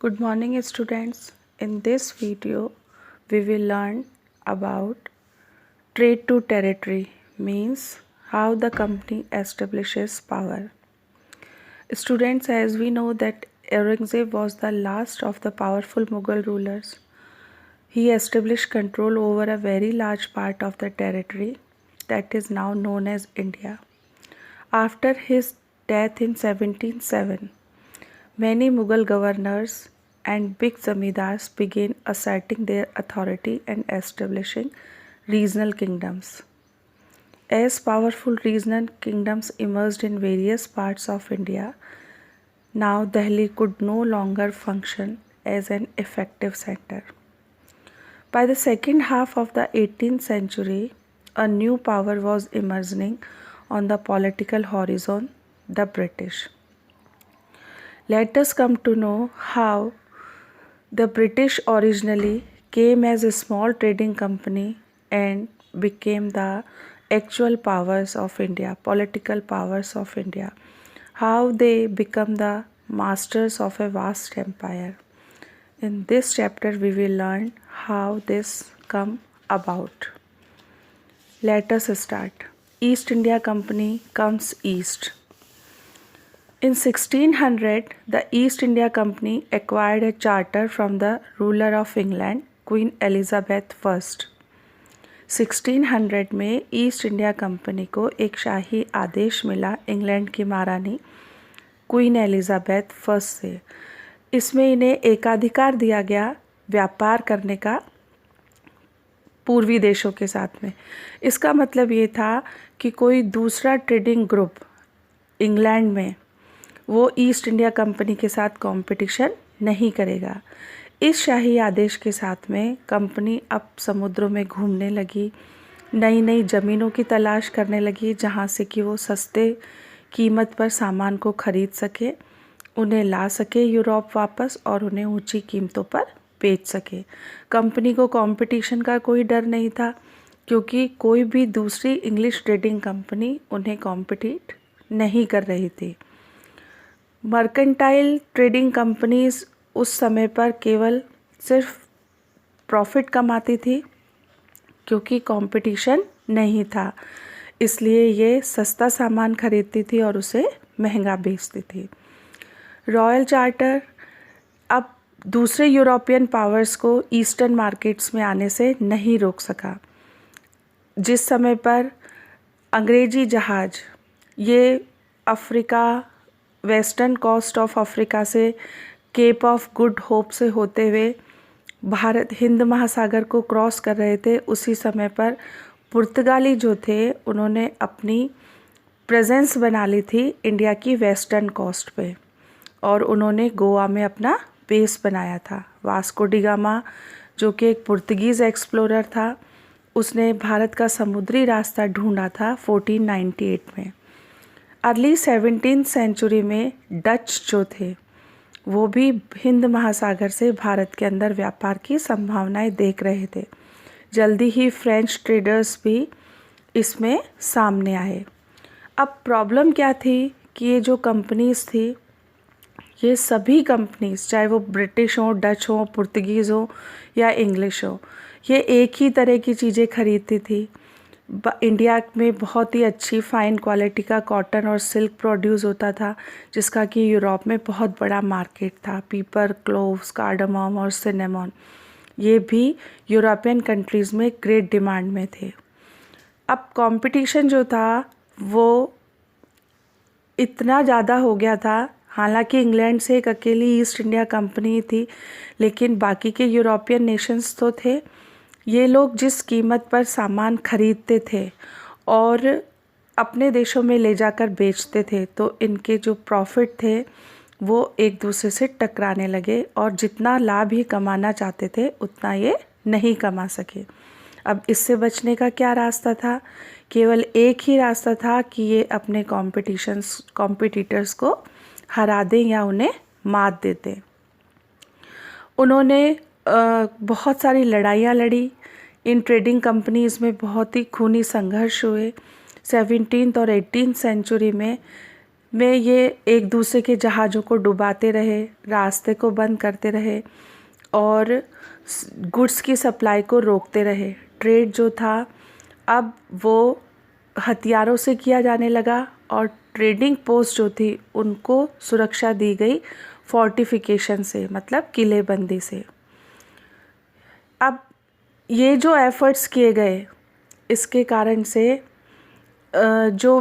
Good morning students. In this video we will learn about trade to territory means how the company establishes power. Students, as we know that Aurangzeb was the last of the powerful Mughal rulers. He established control over a very large part of the territory that is now known as India. After his death in 1707, many Mughal governors and big zamindars began asserting their authority and establishing regional kingdoms. As powerful regional kingdoms emerged in various parts of India, now Delhi could no longer function as an effective center. By the second half of the 18th century, a new power was emerging on the political horizon, the British. Let us come to know how the British originally came as a small trading company and became the actual powers of India, political powers of India. How they become the masters of a vast empire. In this chapter we will learn how this come about. Let us start. East India Company comes east. In 1600, the East India Company acquired a charter from the ruler of England, Queen Elizabeth I. 1600 में east India company को एक शाही आदेश मिला England की महारानी queen Elizabeth first से। इसमें इन्हें एकाधिकार दिया गया व्यापार करने का पूर्वी देशों के साथ में। इसका मतलब ये था कि कोई दूसरा ट्रेडिंग ग्रुप इंग्लैंड में वो ईस्ट इंडिया कंपनी के साथ कंपटीशन नहीं करेगा। इस शाही आदेश के साथ में कंपनी अब समुद्रों में घूमने लगी, नई नई ज़मीनों की तलाश करने लगी जहाँ से कि वो सस्ते कीमत पर सामान को खरीद सके, उन्हें ला सके यूरोप वापस और उन्हें ऊंची कीमतों पर बेच सके। कंपनी को कंपटीशन का कोई डर नहीं था क्योंकि कोई भी दूसरी इंग्लिश ट्रेडिंग कंपनी उन्हें कॉम्पिटिट नहीं कर रही थी। मर्केंटाइल ट्रेडिंग कंपनीज उस समय पर केवल सिर्फ प्रॉफिट कमाती थी क्योंकि कंपटीशन नहीं था, इसलिए ये सस्ता सामान खरीदती थी और उसे महंगा बेचती थी। रॉयल चार्टर अब दूसरे यूरोपियन पावर्स को ईस्टर्न मार्केट्स में आने से नहीं रोक सका। जिस समय पर अंग्रेजी जहाज ये Africa, western coast of Africa से केप ऑफ गुड होप से होते हुए भारत हिंद महासागर को क्रॉस कर रहे थे, उसी समय पर पुर्तगाली जो थे उन्होंने अपनी प्रेजेंस बना ली थी इंडिया की वेस्टर्न कोस्ट पे और उन्होंने गोवा में अपना बेस बनाया था। वास्को डी गामा जो कि एक पुर्तगीज़ एक्सप्लोरर था, उसने भारत का समुद्री रास्ता ढूंढा था 1498 में। अर्ली 17th सेंचुरी में डच जो थे वो भी हिंद महासागर से भारत के अंदर व्यापार की संभावनाएं देख रहे थे। जल्दी ही फ्रेंच ट्रेडर्स भी इसमें सामने आए। अब प्रॉब्लम क्या थी कि ये जो कंपनीज थी, ये सभी कंपनीज चाहे वो ब्रिटिश हो, डच हो, पुर्तगीज़ हो या इंग्लिश हो, ये एक ही तरह की चीज़ें खरीदती थी। इंडिया में बहुत ही अच्छी फ़ाइन क्वालिटी का कॉटन और सिल्क प्रोड्यूस होता था जिसका कि यूरोप में बहुत बड़ा मार्केट था। पीपर, क्लोव्स, कार्डमम और सिनेमन ये भी यूरोपियन कंट्रीज़ में ग्रेट डिमांड में थे। अब कंपटीशन जो था वो इतना ज़्यादा हो गया था, हालांकि इंग्लैंड से एक अकेली ईस्ट इंडिया कंपनी थी लेकिन बाकी के यूरोपियन नेशंस तो थे। ये लोग जिस कीमत पर सामान खरीदते थे और अपने देशों में ले जाकर बेचते थे तो इनके जो प्रॉफिट थे वो एक दूसरे से टकराने लगे और जितना लाभ ये कमाना चाहते थे उतना ये नहीं कमा सके। अब इससे बचने का क्या रास्ता था? केवल एक ही रास्ता था कि ये अपने कॉम्पिटिटर्स को हरा दें या उन्हें मात दे दें। उन्होंने बहुत सारी लड़ाइयाँ लड़ी। इन ट्रेडिंग कंपनीज़ में बहुत ही खूनी संघर्ष हुए। 17th और 18th सेंचुरी में में ये एक दूसरे के जहाज़ों को डुबाते रहे, रास्ते को बंद करते रहे और गुड्स की सप्लाई को रोकते रहे। ट्रेड जो था अब वो हथियारों से किया जाने लगा और ट्रेडिंग पोस्ट जो थी उनको सुरक्षा दी गई फोर्टिफिकेशन से, मतलब किलेबंदी से। अब ये जो एफर्ट्स किए गए इसके कारण से जो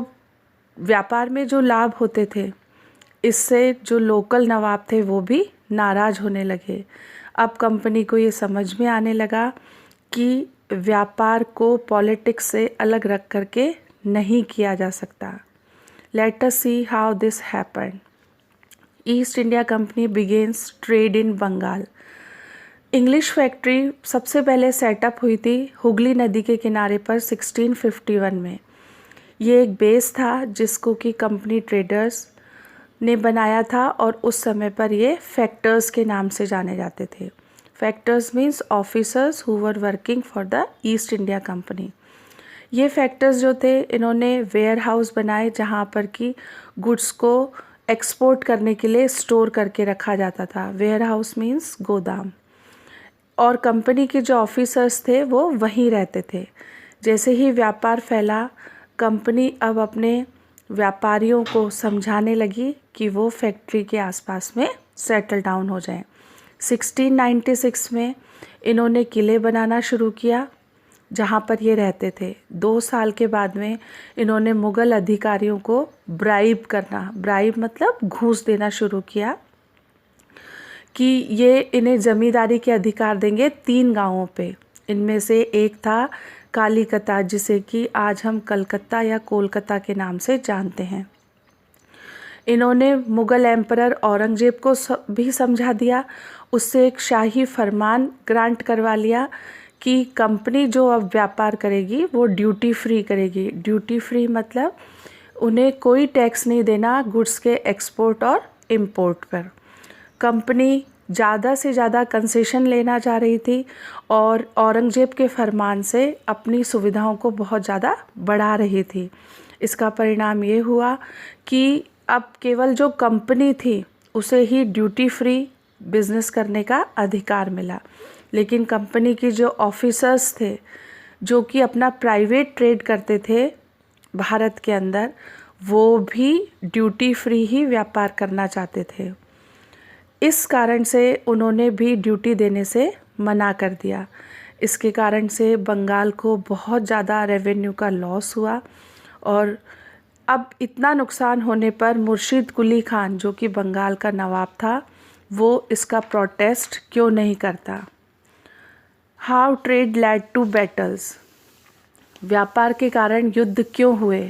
व्यापार में जो लाभ होते थे इससे जो लोकल नवाब थे वो भी नाराज़ होने लगे। अब कंपनी को ये समझ में आने लगा कि व्यापार को पॉलिटिक्स से अलग रख करके नहीं किया जा सकता। Let us see how this happened. East India Company begins trade in Bengal. English factory सबसे पहले सेटअप हुई थी हुगली नदी के किनारे पर 1651 में। ये एक बेस था जिसको कि कंपनी ट्रेडर्स ने बनाया था और उस समय पर ये फैक्टर्स के नाम से जाने जाते थे। Factors means officers who were working for the east India company. ये फैक्टर्स जो थे इन्होंने वेयर हाउस बनाए जहाँ पर कि गुड्स को एक्सपोर्ट करने के लिए स्टोर करके रखा जाता था। वेयर हाउस मीन्स गोदाम। और कंपनी के जो ऑफिसर्स थे वो वहीं रहते थे। जैसे ही व्यापार फैला कंपनी अब अपने व्यापारियों को समझाने लगी कि वो फैक्ट्री के आसपास में सेटल डाउन हो जाएं। 1696 में इन्होंने किले बनाना शुरू किया जहाँ पर ये रहते थे। 2 साल के बाद में इन्होंने मुग़ल अधिकारियों को ब्राइब करना, ब्राइब मतलब घूस देना शुरू किया कि ये इन्हें ज़मींदारी के अधिकार देंगे 3 गांवों पे। इनमें से एक था कालीकता, जिसे कि आज हम कलकत्ता या कोलकाता के नाम से जानते हैं। इन्होंने मुग़ल एम्परर औरंगज़ेब को भी समझा दिया, उससे एक शाही फरमान ग्रांट करवा लिया कि कंपनी जो अब व्यापार करेगी वो ड्यूटी फ्री करेगी। ड्यूटी फ्री मतलब उन्हें कोई टैक्स नहीं देना गुड्स के एक्सपोर्ट और इंपोर्ट पर। कंपनी ज़्यादा से ज़्यादा कंसेशन लेना चाह रही थी और औरंगज़ेब के फरमान से अपनी सुविधाओं को बहुत ज़्यादा बढ़ा रही थी। इसका परिणाम ये हुआ कि अब केवल जो कंपनी थी उसे ही ड्यूटी फ्री बिज़नेस करने का अधिकार मिला, लेकिन कंपनी की जो ऑफिसर्स थे जो कि अपना प्राइवेट ट्रेड करते थे भारत के अंदर, वो भी ड्यूटी फ्री ही व्यापार करना चाहते थे। इस कारण से उन्होंने भी ड्यूटी देने से मना कर दिया। इसके कारण से बंगाल को बहुत ज़्यादा रेवेन्यू का लॉस हुआ और अब इतना नुकसान होने पर मुर्शिद कुली खान जो कि बंगाल का नवाब था वो इसका प्रोटेस्ट क्यों नहीं करता। How trade led to battles. व्यापार के कारण युद्ध क्यों हुए।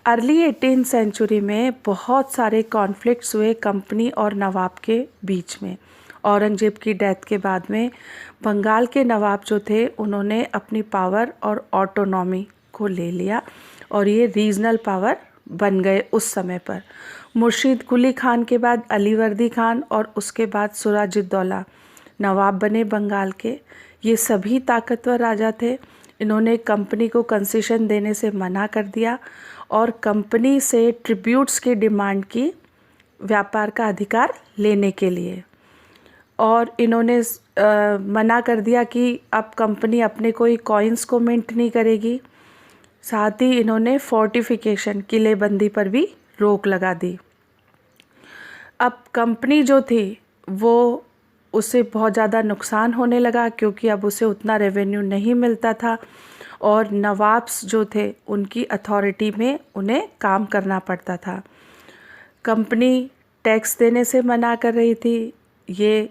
अर्ली 18th सेंचुरी में बहुत सारे कॉन्फ्लिक्ट्स हुए कंपनी और नवाब के बीच में। औरंगज़ेब की डेथ के बाद में बंगाल के नवाब जो थे उन्होंने अपनी पावर और ऑटोनॉमी को ले लिया और ये रीजनल पावर बन गए उस समय पर। मुर्शिद कुली खान के बाद अलीवर्दी खान और उसके बाद सिराजुद्दौला नवाब बने बंगाल के। ये सभी ताकतवर राजा थे। इन्होंने कंपनी को कंसेशन देने से मना कर दिया और कंपनी से ट्रिब्यूट्स की डिमांड की व्यापार का अधिकार लेने के लिए, और इन्होंने मना कर दिया कि अब कंपनी अपने कोई कॉइन्स को मिंट नहीं करेगी। साथ ही इन्होंने फोर्टिफिकेशन किलेबंदी पर भी रोक लगा दी। अब कंपनी जो थी वो उसे बहुत ज़्यादा नुकसान होने लगा क्योंकि अब उसे उतना रेवेन्यू नहीं मिलता था और नवाब्स जो थे उनकी अथॉरिटी में उन्हें काम करना पड़ता था। कंपनी टैक्स देने से मना कर रही थी, ये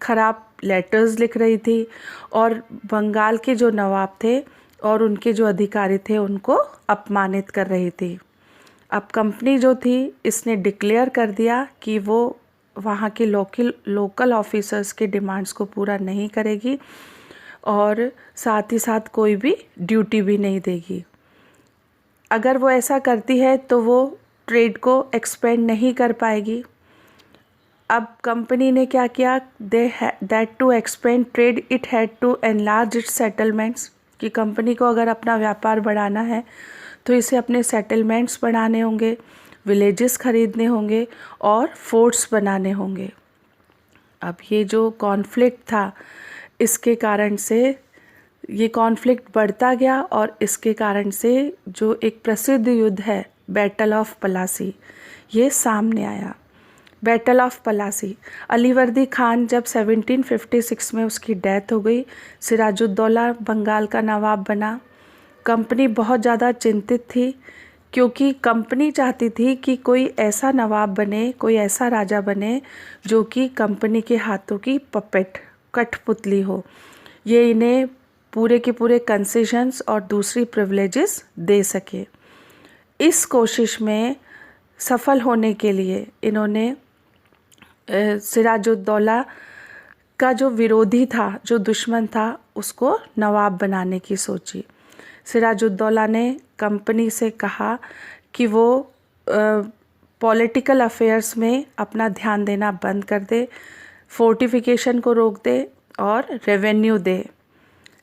खराब लेटर्स लिख रही थी और बंगाल के जो नवाब थे और उनके जो अधिकारी थे उनको अपमानित कर रही थी। अब कंपनी जो थी इसने डिक्लेयर कर दिया कि वो वहाँ के लोकल ऑफिसर्स के डिमांड्स को पूरा नहीं करेगी और साथ ही साथ कोई भी ड्यूटी भी नहीं देगी। अगर वो ऐसा करती है तो वो ट्रेड को एक्सपेंड नहीं कर पाएगी। अब कंपनी ने क्या किया, that to expand trade it had to enlarge its settlements, कि कंपनी को अगर अपना व्यापार बढ़ाना है तो इसे अपने सेटलमेंट्स बढ़ाने होंगे, विलेजेस खरीदने होंगे और फोर्ट्स बनाने होंगे। अब ये जो कॉन्फ्लिक्ट था, इसके कारण से ये कॉन्फ्लिक्ट बढ़ता गया और इसके कारण से जो एक प्रसिद्ध युद्ध है बैटल ऑफ पलासी, ये सामने आया। बैटल ऑफ पलासी, अलीवर्दी खान जब 1756 में उसकी डेथ हो गई, सिराजुद्दौला बंगाल का नवाब बना। कंपनी बहुत ज़्यादा चिंतित थी, क्योंकि कंपनी चाहती थी कि कोई ऐसा नवाब बने, कोई ऐसा राजा बने जो कि कंपनी के हाथों की पपेट, कठपुतली हो। ये इन्हें पूरे के पूरे कंसेशंस और दूसरी प्रिविलेजेस दे सके। इस कोशिश में सफल होने के लिए इन्होंने सिराजुद्दौला का जो विरोधी था, जो दुश्मन था, उसको नवाब बनाने की सोची। सिराजुद्दौला ने कंपनी से कहा कि वो पॉलिटिकल अफेयर्स में अपना ध्यान देना बंद कर दे, फोर्टिफिकेशन को रोक दे और रेवेन्यू दे।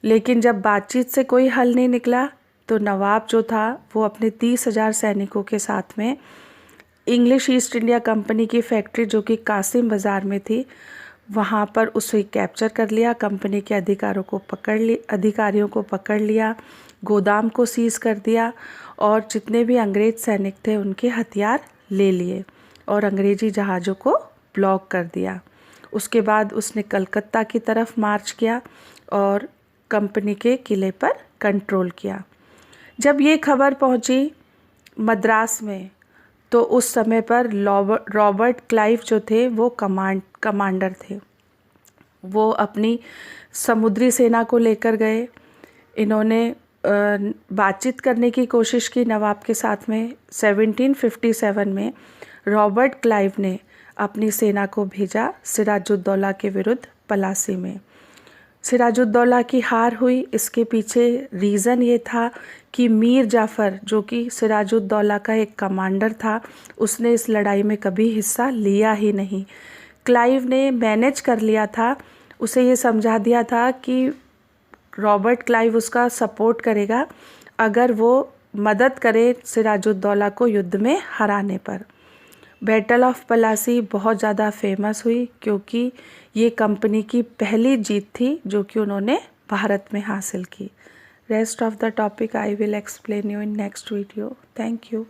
लेकिन जब बातचीत से कोई हल नहीं निकला तो नवाब जो था वो अपने 30,000 सैनिकों के साथ में इंग्लिश ईस्ट इंडिया कंपनी की फैक्ट्री जो कि कासिम बाज़ार में थी, वहाँ पर उसे कैप्चर कर लिया। कंपनी के अधिकारियों को पकड़ लिया, गोदाम को सीज कर दिया और जितने भी अंग्रेज सैनिक थे उनके हथियार ले लिए और अंग्रेजी जहाज़ों को ब्लॉक कर दिया। उसके बाद उसने कलकत्ता की तरफ मार्च किया और कंपनी के किले पर कंट्रोल किया। जब ये खबर पहुंची मद्रास में, तो उस समय पर रॉबर्ट क्लाइव जो थे वो कमांडर थे। वो अपनी समुद्री सेना को लेकर गए। इन्होंने बातचीत करने की कोशिश की नवाब के साथ में। 1757 में रॉबर्ट क्लाइव ने अपनी सेना को भेजा सिराजुद्दौला के विरुद्ध पलासी में। सिराजुद्दौला की हार हुई। इसके पीछे रीज़न ये था कि मीर जाफ़र, जो कि सिराजुद्दौला का एक कमांडर था, उसने इस लड़ाई में कभी हिस्सा लिया ही नहीं। क्लाइव ने मैनेज कर लिया था, उसे ये समझा दिया था कि रॉबर्ट क्लाइव उसका सपोर्ट करेगा अगर वो मदद करे सिराजुद्दौला को युद्ध में हराने पर। बैटल ऑफ पलासी बहुत ज़्यादा फेमस हुई क्योंकि ये कंपनी की पहली जीत थी जो कि उन्होंने भारत में हासिल की। Rest of the topic I will explain you in next video. Thank you.